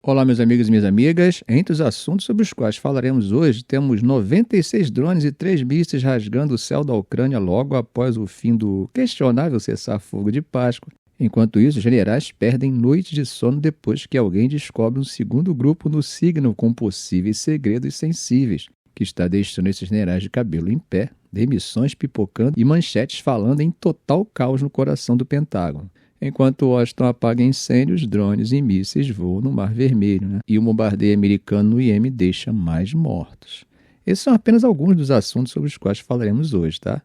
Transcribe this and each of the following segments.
Olá, meus amigos e minhas amigas. Entre os assuntos sobre os quais falaremos hoje, temos 96 drones e 3 mísseis rasgando o céu da Ucrânia logo após o fim do questionável cessar-fogo de Páscoa. Enquanto isso, generais perdem noites de sono depois que alguém descobre um segundo grupo no signo com possíveis segredos sensíveis, que está deixando esses generais de cabelo em pé, demissões pipocando e manchetes falando em total caos no coração do Pentágono. Enquanto Washington apaga incêndios, drones e mísseis voam no Mar Vermelho, e o bombardeio americano no Iêmen deixa mais mortos. Esses são apenas alguns dos assuntos sobre os quais falaremos hoje, tá?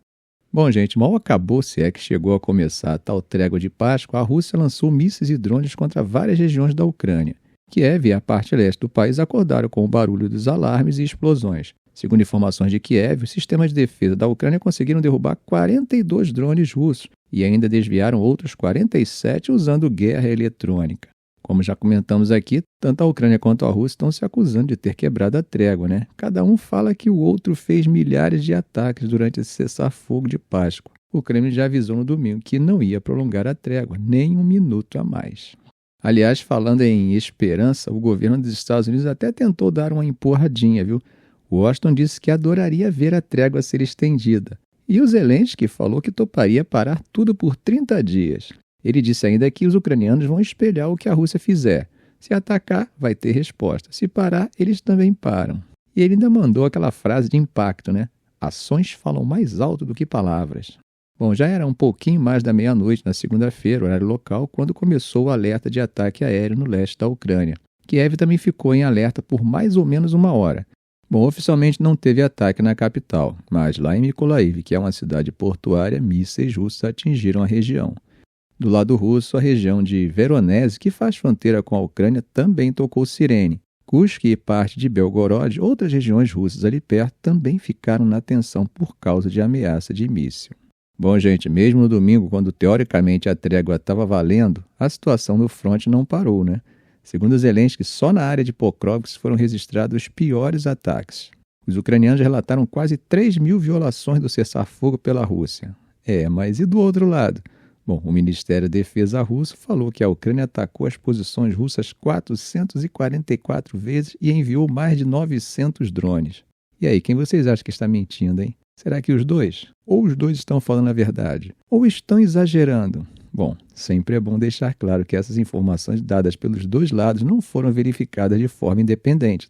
Bom, gente, mal acabou, se é que chegou a começar a tal trégua de Páscoa, a Rússia lançou mísseis e drones contra várias regiões da Ucrânia. Kiev e a parte leste do país acordaram com o barulho dos alarmes e explosões. Segundo informações de Kiev, os sistemas de defesa da Ucrânia conseguiram derrubar 42 drones russos e ainda desviaram outros 47 usando guerra eletrônica. Como já comentamos aqui, tanto a Ucrânia quanto a Rússia estão se acusando de ter quebrado a trégua, Cada um fala que o outro fez milhares de ataques durante esse cessar-fogo de Páscoa. O Kremlin já avisou no domingo que não ia prolongar a trégua, nem um minuto a mais. Aliás, falando em esperança, o governo dos Estados Unidos até tentou dar uma empurradinha, viu? Washington disse que adoraria ver a trégua ser estendida. E o Zelensky falou que toparia parar tudo por 30 dias. Ele disse ainda que os ucranianos vão espelhar o que a Rússia fizer. Se atacar, vai ter resposta. Se parar, eles também param. E ele ainda mandou aquela frase de impacto, Ações falam mais alto do que palavras. Bom, já era um pouquinho mais da meia-noite na segunda-feira, horário local, quando começou o alerta de ataque aéreo no leste da Ucrânia. Kiev também ficou em alerta por mais ou menos uma hora. Bom, oficialmente não teve ataque na capital, mas lá em Mykolaiv, que é uma cidade portuária, mísseis russos atingiram a região. Do lado russo, a região de Voronezh, que faz fronteira com a Ucrânia, também tocou sirene. Kursk e parte de Belgorod, outras regiões russas ali perto, também ficaram na tensão por causa de ameaça de míssil. Bom, gente, mesmo no domingo, quando teoricamente a trégua estava valendo, a situação no fronte não parou, Segundo Zelensky, só na área de Pokrovsk foram registrados os piores ataques. Os ucranianos relataram quase 3.000 violações do cessar-fogo pela Rússia. Mas e do outro lado? Bom, o Ministério da Defesa russo falou que a Ucrânia atacou as posições russas 444 vezes e enviou mais de 900 drones. E aí, quem vocês acham que está mentindo, hein? Será que os dois? Ou os dois estão falando a verdade? Ou estão exagerando? Bom, sempre é bom deixar claro que essas informações dadas pelos dois lados não foram verificadas de forma independente,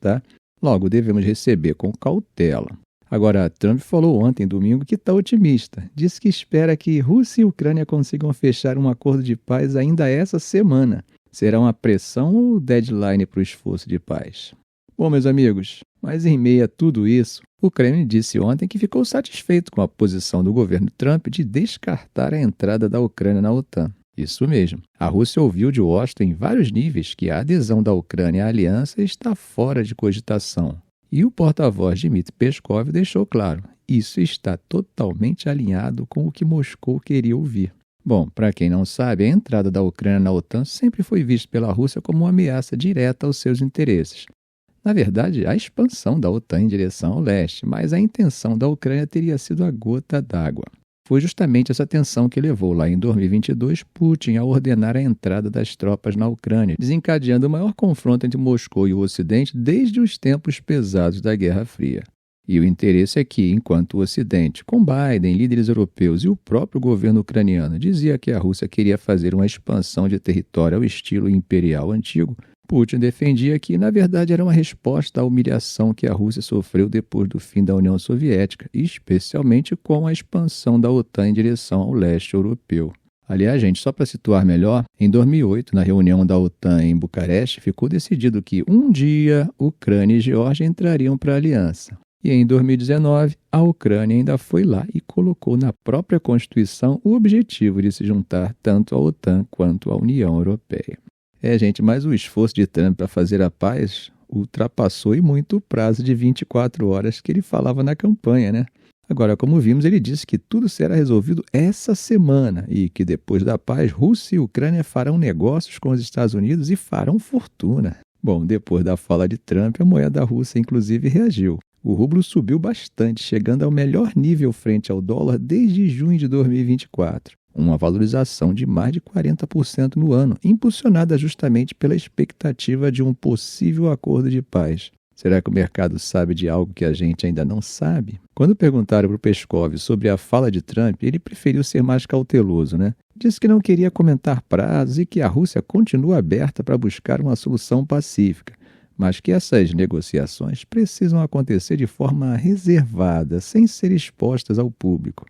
Logo, devemos receber com cautela. Agora, Trump falou ontem, domingo, que está otimista. Disse que espera que Rússia e Ucrânia consigam fechar um acordo de paz ainda essa semana. Será uma pressão ou deadline para o esforço de paz? Bom, meus amigos, mas em meio a tudo isso, o Kremlin disse ontem que ficou satisfeito com a posição do governo Trump de descartar a entrada da Ucrânia na OTAN. Isso mesmo. A Rússia ouviu de Washington em vários níveis que a adesão da Ucrânia à aliança está fora de cogitação. E o porta-voz Dmitry Peskov deixou claro, isso está totalmente alinhado com o que Moscou queria ouvir. Bom, para quem não sabe, a entrada da Ucrânia na OTAN sempre foi vista pela Rússia como uma ameaça direta aos seus interesses. Na verdade, a expansão da OTAN em direção ao leste, mas a intenção da Ucrânia teria sido a gota d'água. Foi justamente essa tensão que levou lá em 2022 Putin a ordenar a entrada das tropas na Ucrânia, desencadeando o maior confronto entre Moscou e o Ocidente desde os tempos pesados da Guerra Fria. E o interesse é que, enquanto o Ocidente, com Biden, líderes europeus e o próprio governo ucraniano dizia que a Rússia queria fazer uma expansão de território ao estilo imperial antigo, Putin defendia que, na verdade, era uma resposta à humilhação que a Rússia sofreu depois do fim da União Soviética, especialmente com a expansão da OTAN em direção ao leste europeu. Aliás, gente, só para situar melhor, em 2008, na reunião da OTAN em Bucareste, ficou decidido que um dia Ucrânia e Geórgia entrariam para a aliança. E em 2019, a Ucrânia ainda foi lá e colocou na própria Constituição o objetivo de se juntar tanto à OTAN quanto à União Europeia. Gente, mas o esforço de Trump para fazer a paz ultrapassou e muito o prazo de 24 horas que ele falava na campanha, Agora, como vimos, ele disse que tudo será resolvido essa semana e que depois da paz, Rússia e Ucrânia farão negócios com os Estados Unidos e farão fortuna. Bom, depois da fala de Trump, a moeda russa inclusive reagiu. O rublo subiu bastante, chegando ao melhor nível frente ao dólar desde junho de 2024. uma valorização de mais de 40% no ano, impulsionada justamente pela expectativa de um possível acordo de paz. Será que o mercado sabe de algo que a gente ainda não sabe? Quando perguntaram para o Peskov sobre a fala de Trump, ele preferiu ser mais cauteloso, né? Disse que não queria comentar prazos e que a Rússia continua aberta para buscar uma solução pacífica, mas que essas negociações precisam acontecer de forma reservada, sem ser expostas ao público.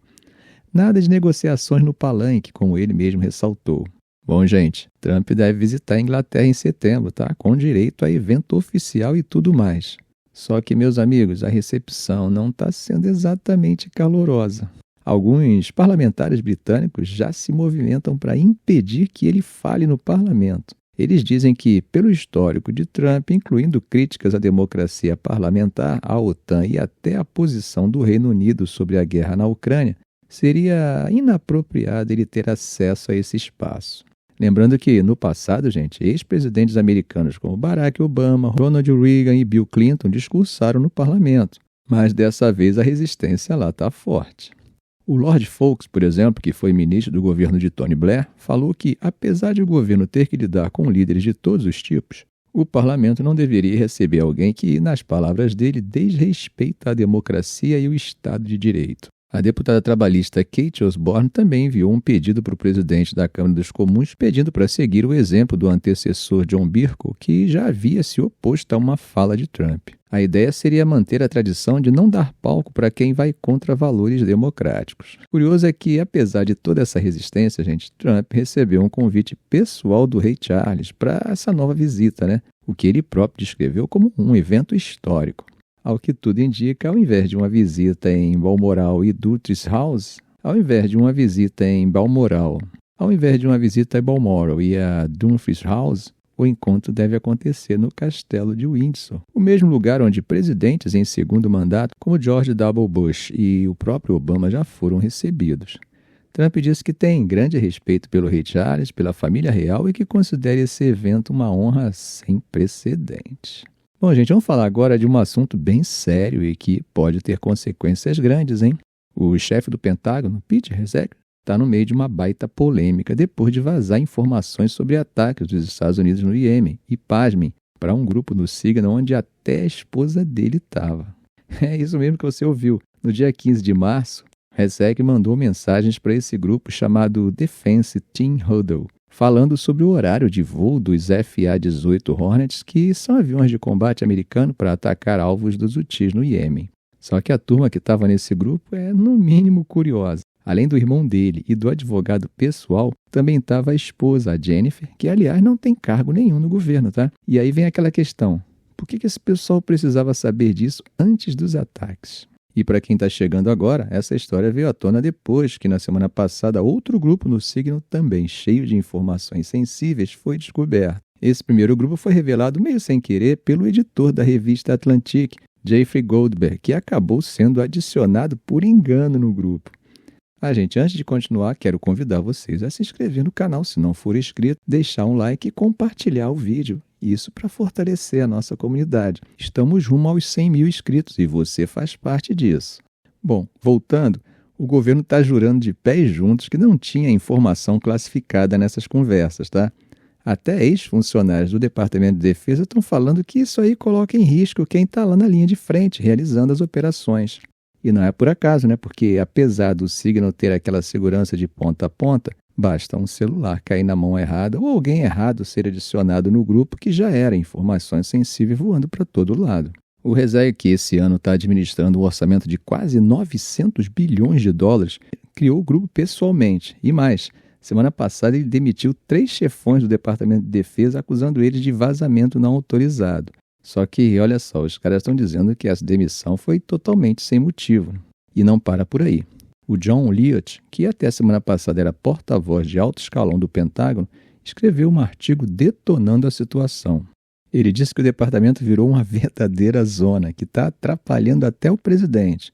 Nada de negociações no palanque, como ele mesmo ressaltou. Bom, gente, Trump deve visitar a Inglaterra em setembro, tá? Com direito a evento oficial e tudo mais. Só que, meus amigos, a recepção não está sendo exatamente calorosa. Alguns parlamentares britânicos já se movimentam para impedir que ele fale no parlamento. Eles dizem que, pelo histórico de Trump, incluindo críticas à democracia parlamentar, à OTAN e até à posição do Reino Unido sobre a guerra na Ucrânia, seria inapropriado ele ter acesso a esse espaço. Lembrando que, no passado, gente, ex-presidentes americanos como Barack Obama, Ronald Reagan e Bill Clinton discursaram no parlamento, mas dessa vez a resistência lá está forte. O Lord Foulkes, por exemplo, que foi ministro do governo de Tony Blair, falou que, apesar de o governo ter que lidar com líderes de todos os tipos, o parlamento não deveria receber alguém que, nas palavras dele, desrespeita a democracia e o Estado de Direito. A deputada trabalhista Kate Osborne também enviou um pedido para o presidente da Câmara dos Comuns pedindo para seguir o exemplo do antecessor John Bercow, que já havia se oposto a uma fala de Trump. A ideia seria manter a tradição de não dar palco para quem vai contra valores democráticos. Curioso é que, apesar de toda essa resistência, gente, Trump recebeu um convite pessoal do rei Charles para essa nova visita, né? O que ele próprio descreveu como um evento histórico. Ao que tudo indica, ao invés de uma visita em Balmoral e Dumfries House, ao invés de uma visita em Balmoral e a Dumfries House, o encontro deve acontecer no Castelo de Windsor, o mesmo lugar onde presidentes em segundo mandato, como George W. Bush e o próprio Obama, já foram recebidos. Trump disse que tem grande respeito pelo rei Charles, pela família real e que considera esse evento uma honra sem precedentes. Bom, gente, vamos falar agora de um assunto bem sério e que pode ter consequências grandes, hein? O chefe do Pentágono, Pete Hegseth, está no meio de uma baita polêmica depois de vazar informações sobre ataques dos Estados Unidos no Iêmen e, pasmem, para um grupo no Síria onde até a esposa dele estava. É isso mesmo que você ouviu. No dia 15 de março, Hegseth mandou mensagens para esse grupo chamado Defense Team Huddle, falando sobre o horário de voo dos FA-18 Hornets, que são aviões de combate americano para atacar alvos dos Houthis no Iêmen. Só que a turma que estava nesse grupo é, no mínimo, curiosa. Além do irmão dele e do advogado pessoal, também estava a esposa, a Jennifer, que, aliás, não tem cargo nenhum no governo, tá? E aí vem aquela questão, por que esse pessoal precisava saber disso antes dos ataques? E para quem está chegando agora, essa história veio à tona depois que, na semana passada, outro grupo no Signal, também cheio de informações sensíveis, foi descoberto. Esse primeiro grupo foi revelado meio sem querer pelo editor da revista Atlantic, Jeffrey Goldberg, que acabou sendo adicionado por engano no grupo. Gente, antes de continuar, quero convidar vocês a se inscrever no canal, se não for inscrito, deixar um like e compartilhar o vídeo. Isso para fortalecer a nossa comunidade. Estamos rumo aos 100 mil inscritos e você faz parte disso. Bom, voltando, o governo está jurando de pés juntos que não tinha informação classificada nessas conversas, tá? Até ex-funcionários do Departamento de Defesa estão falando que isso aí coloca em risco quem está lá na linha de frente, realizando as operações. E não é por acaso, né? Porque apesar do Signal ter aquela segurança de ponta a ponta, basta um celular cair na mão errada ou alguém errado ser adicionado no grupo que já era informações sensíveis voando para todo lado. O Hegseth, que esse ano está administrando um orçamento de quase 900 bilhões de dólares, criou o grupo pessoalmente. E mais, semana passada ele demitiu 3 chefões do Departamento de Defesa acusando eles de vazamento não autorizado. Só que, olha só, os caras estão dizendo que essa demissão foi totalmente sem motivo. E não para por aí. O John Elliott, que até a semana passada era porta-voz de alto escalão do Pentágono, escreveu um artigo detonando a situação. Ele disse que o departamento virou uma verdadeira zona, que está atrapalhando até o presidente.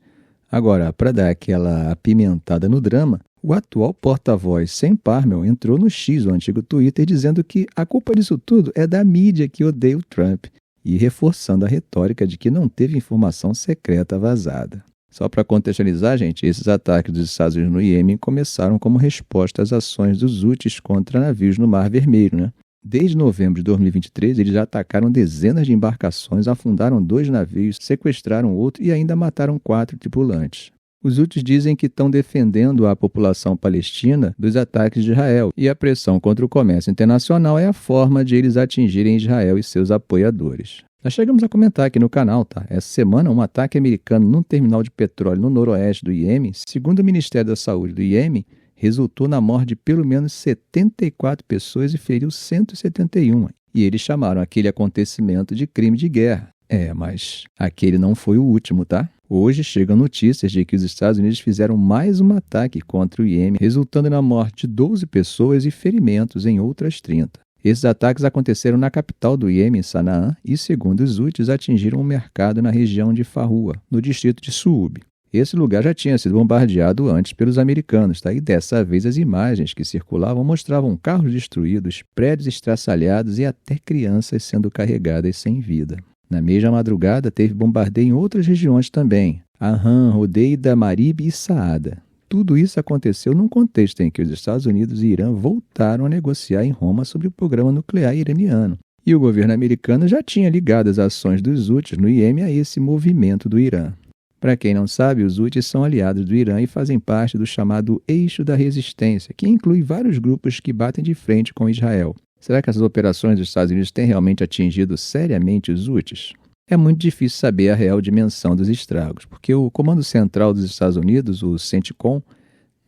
Agora, para dar aquela apimentada no drama, o atual porta-voz Sam Parmel entrou no X, o antigo Twitter, dizendo que a culpa disso tudo é da mídia que odeia o Trump, e reforçando a retórica de que não teve informação secreta vazada. Só para contextualizar, gente, esses ataques dos Estados Unidos no Iêmen começaram como resposta às ações dos Houthis contra navios no Mar Vermelho, né? Desde novembro de 2023, eles já atacaram dezenas de embarcações, afundaram 2 navios, sequestraram outro e ainda mataram 4 tripulantes. Os Houthis dizem que estão defendendo a população palestina dos ataques de Israel e a pressão contra o comércio internacional é a forma de eles atingirem Israel e seus apoiadores. Nós chegamos a comentar aqui no canal, tá? Essa semana, um ataque americano num terminal de petróleo no noroeste do Iêmen, segundo o Ministério da Saúde do Iêmen, resultou na morte de pelo menos 74 pessoas e feriu 171. E eles chamaram aquele acontecimento de crime de guerra. Mas aquele não foi o último, tá? Hoje chegam notícias de que os Estados Unidos fizeram mais um ataque contra o Iêmen, resultando na morte de 12 pessoas e ferimentos em outras 30. Esses ataques aconteceram na capital do Iêmen, Sanaá, e, segundo os Houthis, atingiram um mercado na região de Farrua, no distrito de Suub. Esse lugar já tinha sido bombardeado antes pelos americanos, tá? E dessa vez as imagens que circulavam mostravam carros destruídos, prédios estraçalhados e até crianças sendo carregadas sem vida. Na mesma madrugada, teve bombardeio em outras regiões também, Ahran, Rodeida, Marib e Saada. Tudo isso aconteceu num contexto em que os Estados Unidos e Irã voltaram a negociar em Roma sobre o programa nuclear iraniano. E o governo americano já tinha ligado as ações dos Houthis no Iêmen a esse movimento do Irã. Para quem não sabe, os Houthis são aliados do Irã e fazem parte do chamado Eixo da Resistência, que inclui vários grupos que batem de frente com Israel. Será que essas operações dos Estados Unidos têm realmente atingido seriamente os Houthis? É muito difícil saber a real dimensão dos estragos, porque o Comando Central dos Estados Unidos, o CENTCOM,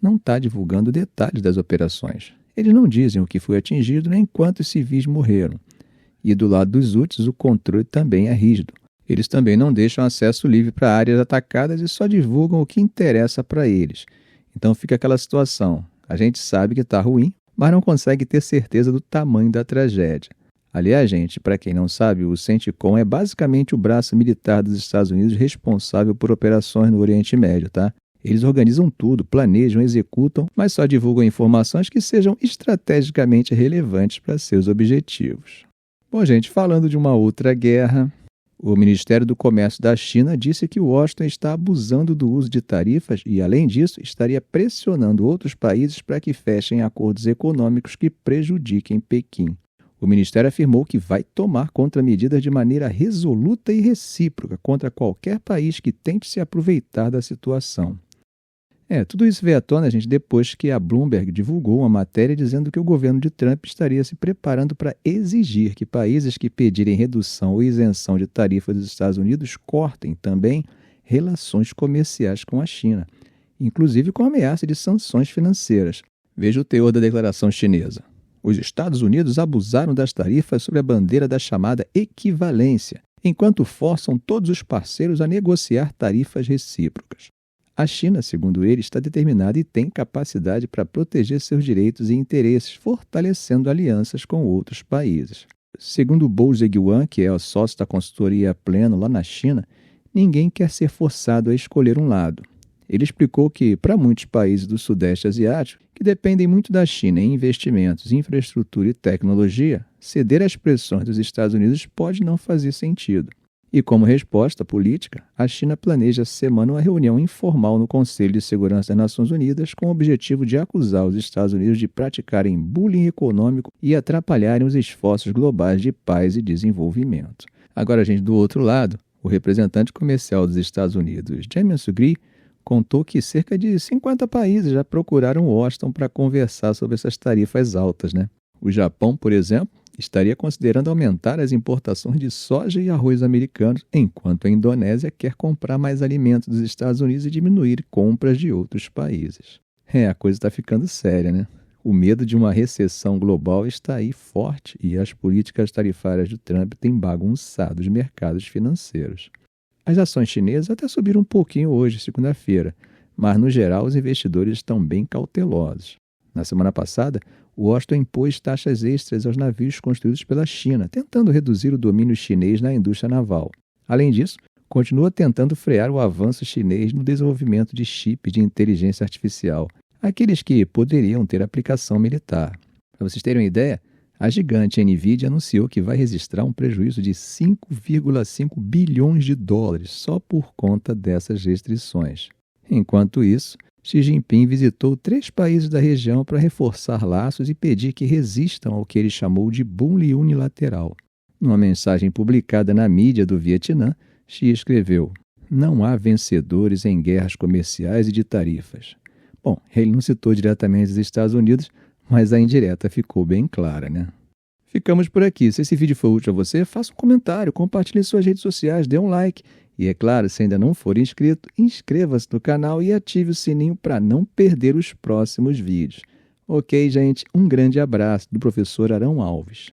não está divulgando detalhes das operações. Eles não dizem o que foi atingido nem quantos civis morreram. E do lado dos Houthis, o controle também é rígido. Eles também não deixam acesso livre para áreas atacadas e só divulgam o que interessa para eles. Então fica aquela situação. A gente sabe que está ruim, mas não consegue ter certeza do tamanho da tragédia. Aliás, gente, para quem não sabe, o CENTCOM é basicamente o braço militar dos Estados Unidos responsável por operações no Oriente Médio, tá? Eles organizam tudo, planejam, executam, mas só divulgam informações que sejam estrategicamente relevantes para seus objetivos. Bom, gente, falando de uma outra guerra, o Ministério do Comércio da China disse que Washington está abusando do uso de tarifas e, além disso, estaria pressionando outros países para que fechem acordos econômicos que prejudiquem Pequim. O Ministério afirmou que vai tomar contramedidas de maneira resoluta e recíproca contra qualquer país que tente se aproveitar da situação. Tudo isso veio à tona, gente, depois que a Bloomberg divulgou uma matéria dizendo que o governo de Trump estaria se preparando para exigir que países que pedirem redução ou isenção de tarifas dos Estados Unidos cortem também relações comerciais com a China, inclusive com ameaça de sanções financeiras. Veja o teor da declaração chinesa. Os Estados Unidos abusaram das tarifas sob a bandeira da chamada equivalência, enquanto forçam todos os parceiros a negociar tarifas recíprocas. A China, segundo ele, está determinada e tem capacidade para proteger seus direitos e interesses, fortalecendo alianças com outros países. Segundo Bo Zheguan, que é o sócio da consultoria Pleno lá na China, ninguém quer ser forçado a escolher um lado. Ele explicou que, para muitos países do Sudeste Asiático, que dependem muito da China em investimentos, infraestrutura e tecnologia, ceder às pressões dos Estados Unidos pode não fazer sentido. E como resposta política, a China planeja essa semana uma reunião informal no Conselho de Segurança das Nações Unidas com o objetivo de acusar os Estados Unidos de praticarem bullying econômico e atrapalharem os esforços globais de paz e desenvolvimento. Agora, gente, do outro lado, o representante comercial dos Estados Unidos, James Sugri, contou que cerca de 50 países já procuraram Washington para conversar sobre essas tarifas altas, né? O Japão, por exemplo, estaria considerando aumentar as importações de soja e arroz americanos, enquanto a Indonésia quer comprar mais alimentos dos Estados Unidos e diminuir compras de outros países. A coisa está ficando séria, né? O medo de uma recessão global está aí forte e as políticas tarifárias de Trump têm bagunçado os mercados financeiros. As ações chinesas até subiram um pouquinho hoje, segunda-feira, mas no geral os investidores estão bem cautelosos. Na semana passada, Washington impôs taxas extras aos navios construídos pela China, tentando reduzir o domínio chinês na indústria naval. Além disso, continua tentando frear o avanço chinês no desenvolvimento de chips de inteligência artificial, aqueles que poderiam ter aplicação militar. Para vocês terem uma ideia, A gigante Nvidia anunciou que vai registrar um prejuízo de 5,5 bilhões de dólares só por conta dessas restrições. Enquanto isso, Xi Jinping visitou 3 países da região para reforçar laços e pedir que resistam ao que ele chamou de bullying unilateral. Numa mensagem publicada na mídia do Vietnã, Xi escreveu: "Não há vencedores em guerras comerciais e de tarifas." Bom, ele não citou diretamente os Estados Unidos, mas a indireta ficou bem clara, né? Ficamos por aqui. Se esse vídeo foi útil a você, faça um comentário, compartilhe em suas redes sociais, dê um like. E é claro, se ainda não for inscrito, inscreva-se no canal e ative o sininho para não perder os próximos vídeos. Ok, gente? Um grande abraço do professor Arão Alves.